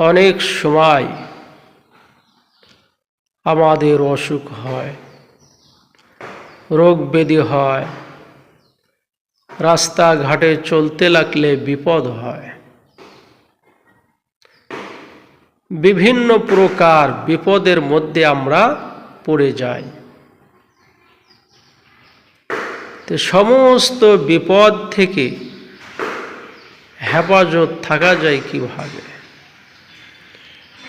অনেক সময় আমাদের অসুখ হয়, রোগ ব্যাধি হয়, রাস্তাঘাটে চলতে লাগলে বিপদ হয়। বিভিন্ন প্রকার বিপদের মধ্যে আমরা পড়ে যাই। তো সমস্ত বিপদ থেকে হেফাজত থাকা যায় কিভাবে?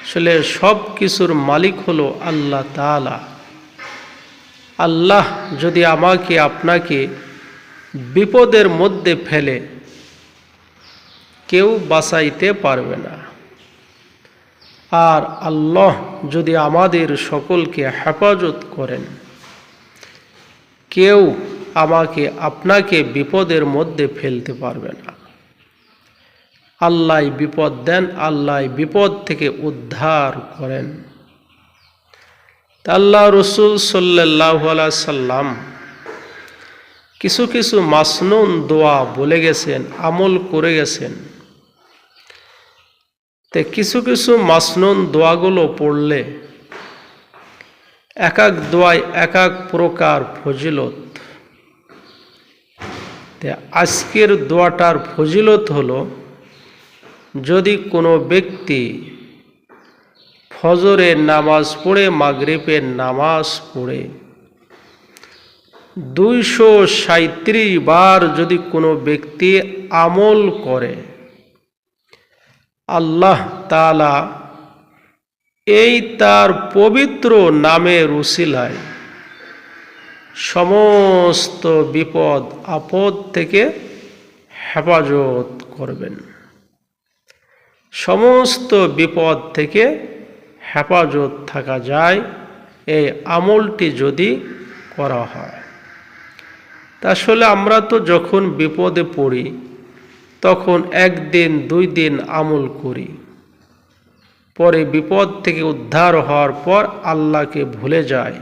আসলে সব কিছুর মালিক হলো আল্লাহ তাআলা। আল্লাহ যদি আমাকে আপনাকে বিপদের মধ্যে ফেলে, কেউ বাঁচাইতে পারবে না। আর আল্লাহ যদি আমাদের সকলকে হেফাজত করেন, কেউ আমাকে আপনাকে বিপদের মধ্যে ফেলতে পারবে না। আল্লাহ বিপদ দেন, আল্লাহ বিপদ থেকে উদ্ধার করেন। আল্লাহ রসুল সাল্লাল্লাহু আলাইহি সাল্লাম কিছু কিছু মাসনুন দোয়া বলে গেছেন, আমল করে গেছেন। তে কিছু কিছু মাসনুন দোয়াগুলো পড়লে এক এক দোয়ায় এক এক প্রকার ফজিলত। আজকের দোয়াটার ফজিলত হলো, যদি কোনো ব্যক্তি ফজরের নামাজ পড়ে, মাগরিবের নামাজ পড়ে 237 বার যদি কোনো ব্যক্তি আমল করে, আল্লাহ তাআলা এই তার পবিত্র নামের উসিলায় সমস্ত বিপদ আপদ থেকে হেফাজত করবেন। সমস্ত বিপদ থেকে হেফাজত থাকা যায় এই আমলটি যদি করা হয়। আসলে আমরা তো যখন বিপদে পড়ি তখন একদিন 2 দিন আমল করি, পরে বিপদ থেকে উদ্ধার হওয়ার পর আল্লাহকে ভুলে যায়,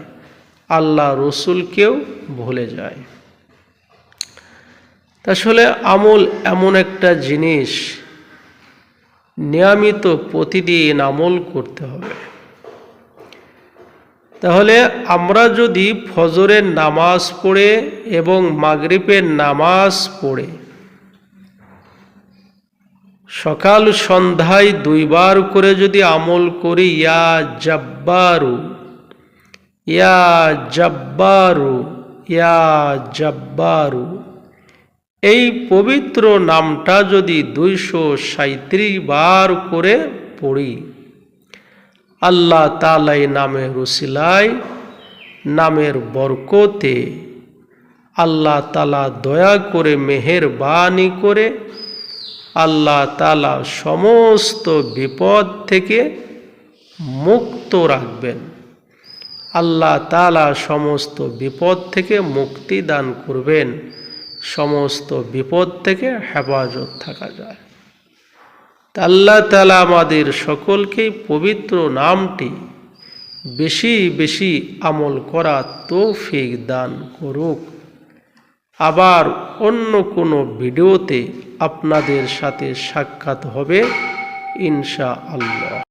আল্লাহ রসুলকেও ভুলে যায়। আসলে আমল এমন একটা জিনিস, নিয়মিত প্রতিদিন আমল করতে হবে। তাহলে আমরা যদি ফজরের নামাজ পড়ে এবং মাগরিবের নামাজ পড়ে সকাল সন্ধ্যায় 2 বার করে যদি আমল করি, ইয়া জব্বারু ইয়া জব্বারু ইয়া জব্বারু, এই পবিত্র নামটা যদি 237 বার করে পড়ি, আল্লাহ তাআলা এই নামের উসিলায়, নামের বরকতে আল্লাহ তাআলা দয়া করে মেহেরবানি করে আল্লাহ তাআলা সমস্ত বিপদ থেকে মুক্ত রাখবেন। আল্লাহ তাআলা সমস্ত বিপদ থেকে মুক্তি দান করবেন, সমস্ত বিপদ থেকে হেফাজত থাকা যায়। আল্লাহ তাআলা আমাদের সকলকেই পবিত্র নামটি বেশি বেশি আমল করা তৌফিক দান করুক। আবার অন্য কোনো ভিডিওতে আপনাদের সাথে সাক্ষাৎ হবে ইনশাআল্লাহ।